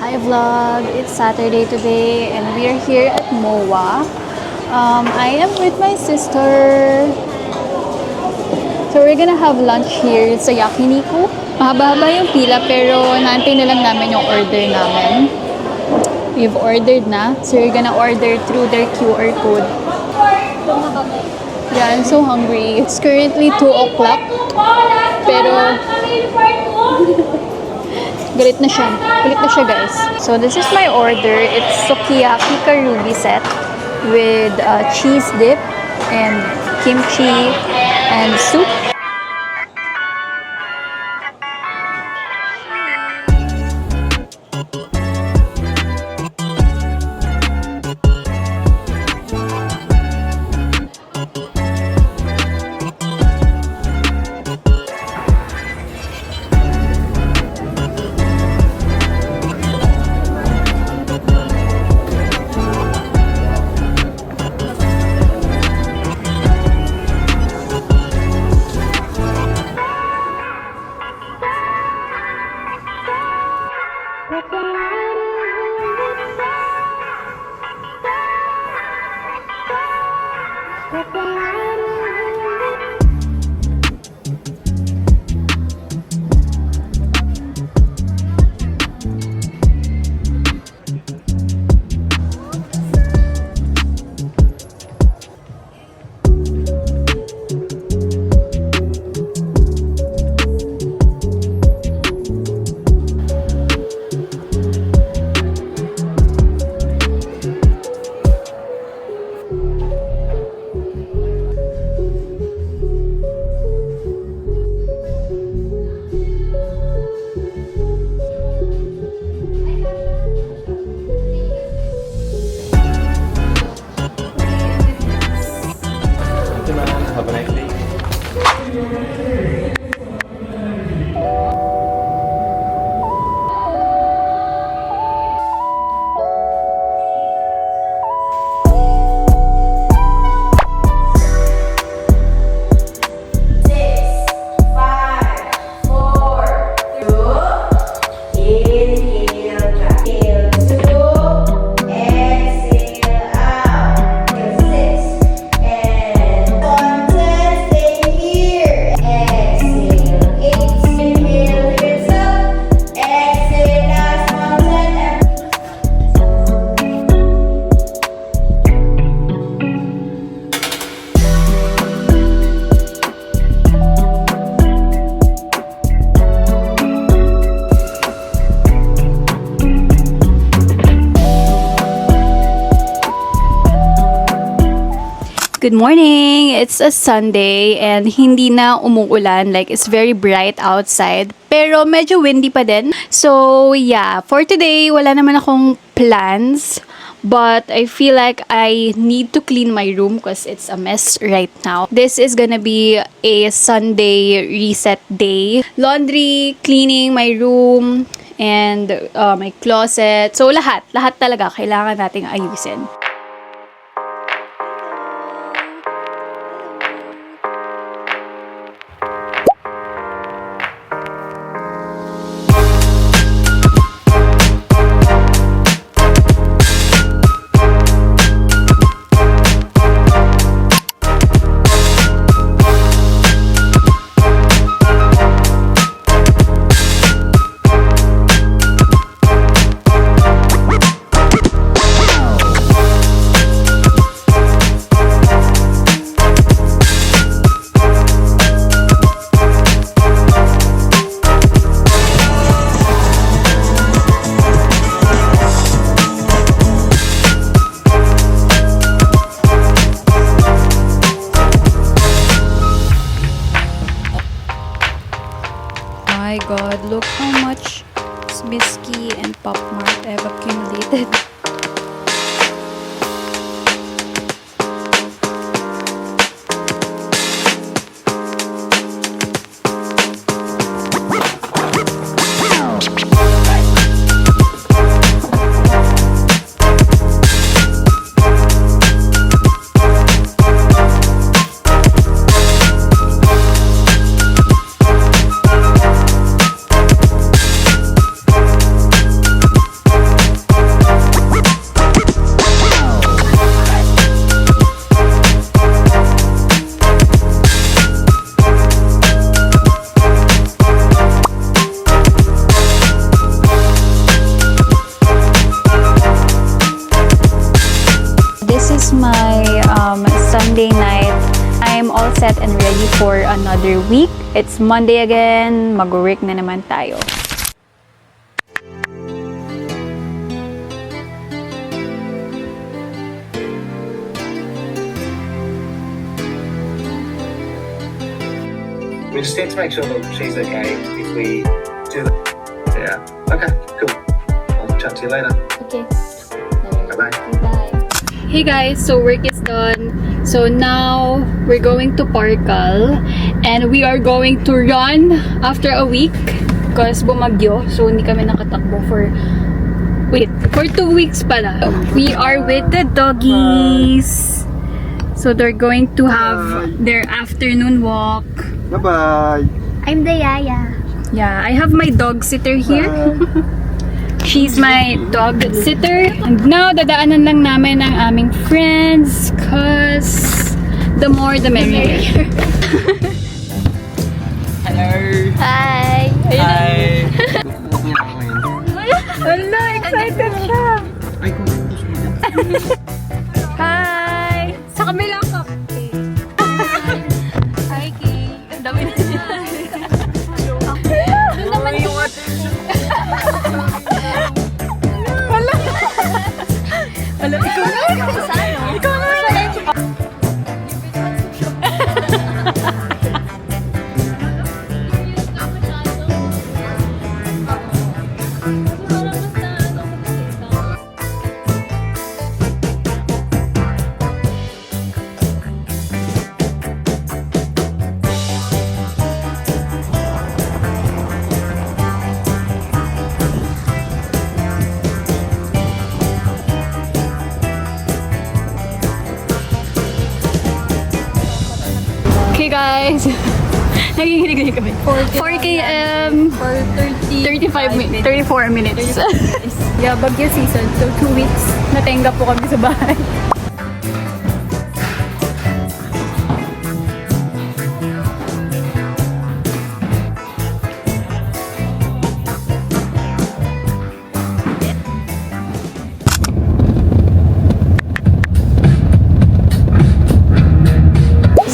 Hi vlog! It's Saturday today and we are here at MOA. I am with my sister. So we're gonna have lunch here sa Yakiniku. Mahaba-haba yung pila pero naantay na lang namin yung order namin. We've ordered na. So we're gonna order through their QR code. Yeah, I'm so hungry. It's currently 2 o'clock. Pero galit na siya. Galit na siya, guys. So, this is my order. It's sukiyaki karubi set with cheese dip and kimchi and soup. Have a nice day. Good morning! It's a Sunday and hindi na umuulan. Like, it's very bright outside. Pero medyo windy pa din. So, yeah. For today, wala naman akong plans. But I feel like I need to clean my room because it's a mess right now. This is gonna be a Sunday reset day. Laundry, cleaning my room, and my closet. So, lahat talaga kailangan nating ayusin. My god, look how much Smisky and Pop Mart have accumulated. set and ready for another week. It's Monday again. Mag-work na naman tayo. We just need to make sure that she's okay if we do that. Yeah. Okay, cool. I'll chat to you later. Okay. Bye-bye. Bye. Hey guys, so work is done. So now we're going to Parkal and we are going to run after a week because bumagyo. So hindi kami nakatakbo for 2 weeks pala. We are with the doggies. So they're going to have their afternoon walk. Bye-bye. I'm the Yaya. Yeah, I have my dog sitter here. She's my dog sitter. And now, dadaanan lang namin ang aming friends cause the more the merrier. Hello. Hi! Hi. Wala, excited siya! Ay, kung gusto mo dyan. Hi! Sa kamila ka. Hi, Kay. Ang dami na siya. Doon naman yung Wala, ikaw na. Ikaw na. Okay guys, nagiginig kami. 4 km for 34 minutes. Yeah, bagyo season. So 2 weeks, natenga po kami sa bahay.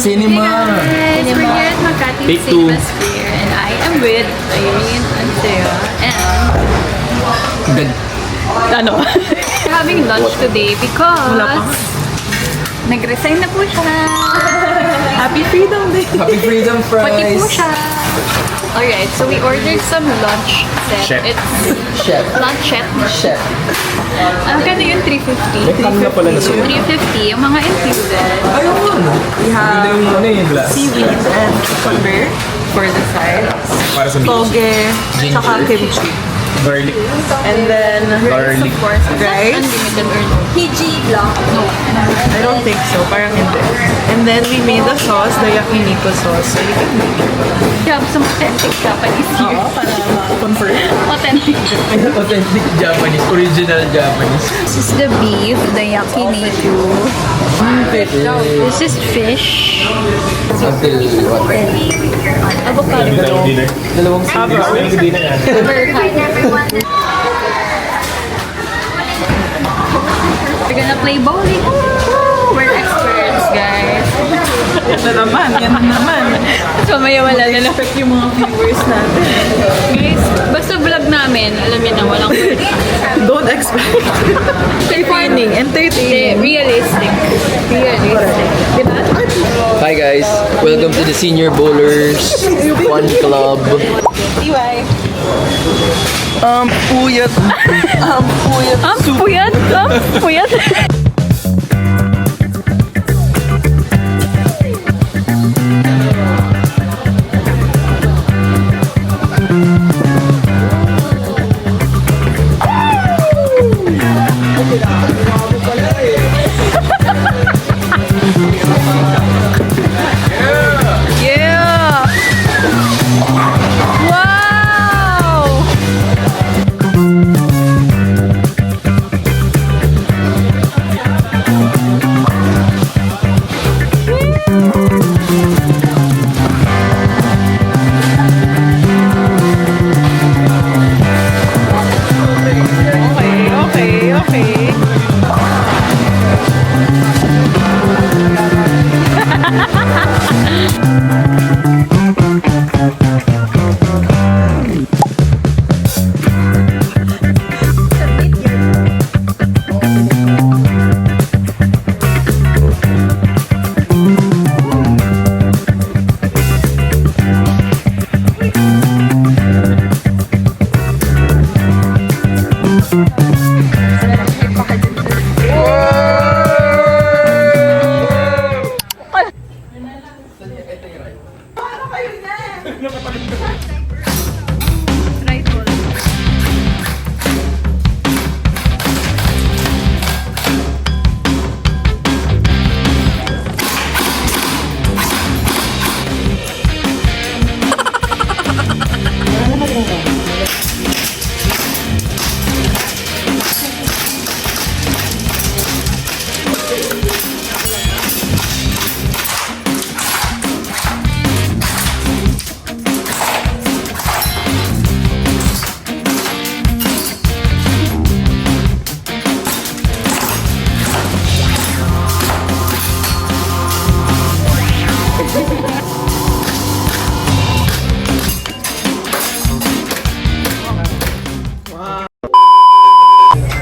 Cinema. Guys, we're here at Makati Take Cinema two. Square and I am with Irene and Sarah and ano? We're having lunch today because nag-resign na po siya. Happy Freedom Day! Happy Freedom Pati po Fries. siya. Alright, so we ordered some lunch set. Chef. It's Chef. lunch set. Chef. Ang kano yun? 350. May na pala na siya. 350, yung mga included. Ayaw mo, no? We have Yung ano yung glass. seaweed and cucumber for the sides. Para sa beach. Toge, Ginger. tsaka kimchi. Garlic. And then Garlic. Of course, rice. unlimited or no? PG lang. No. I don't think so, parang hindi. And then we made the sauce, the yakiniku sauce. So you can make it. We have some authentic Japanese here. Para ma-confirm. Authentic. Authentic Japanese. Original Japanese. This is the beef, the yakiniku. This is fish. Until what? Avocado. Dalawang We're gonna play bowling. Woo! We're experts, guys. Yan na naman. So, mamaya wala na lang. Expect yung mga viewers natin. Guys, basta vlog namin, alam niyo na, walang Don't expect. Entertaining. realistic. Diba? Hi guys, welcome to the Senior Bowlers Fun Club. TY. Puyat. Puyat. Yeah! Wow!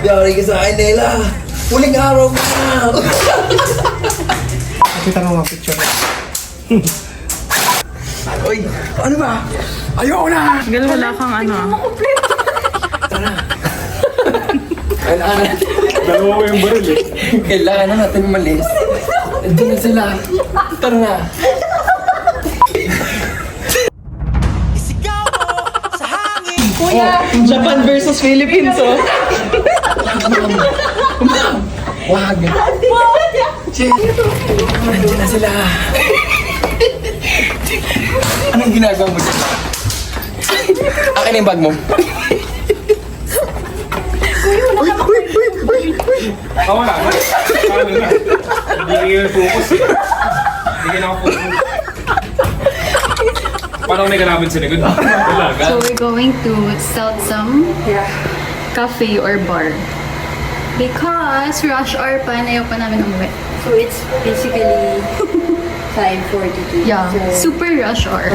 Yari ka sa akin, Nela. Huling araw na. Kita mo mga picture. Uy, ano ba? Ayoko na! Gal, wala kang ano. Kailangan natin. Dalawa ko yung baril eh. Kailangan na natin umalis. Hindi na sila. Tara na. Japan versus Philippines, oh. Wag. Shit. Nandiyan na sila. Anong ginagawa mo dyan? Akin na yung bag mo. Wala na. Paano na? Hindi kayo focus eh. Hindi kayo nakafocus. Paano may kalabit sa likod? Wala ka. So we're going to some cafe or bar. Because rush hour pa, ayaw pa namin umuwi. So it's basically 5:42. Yeah, So, super rush hour.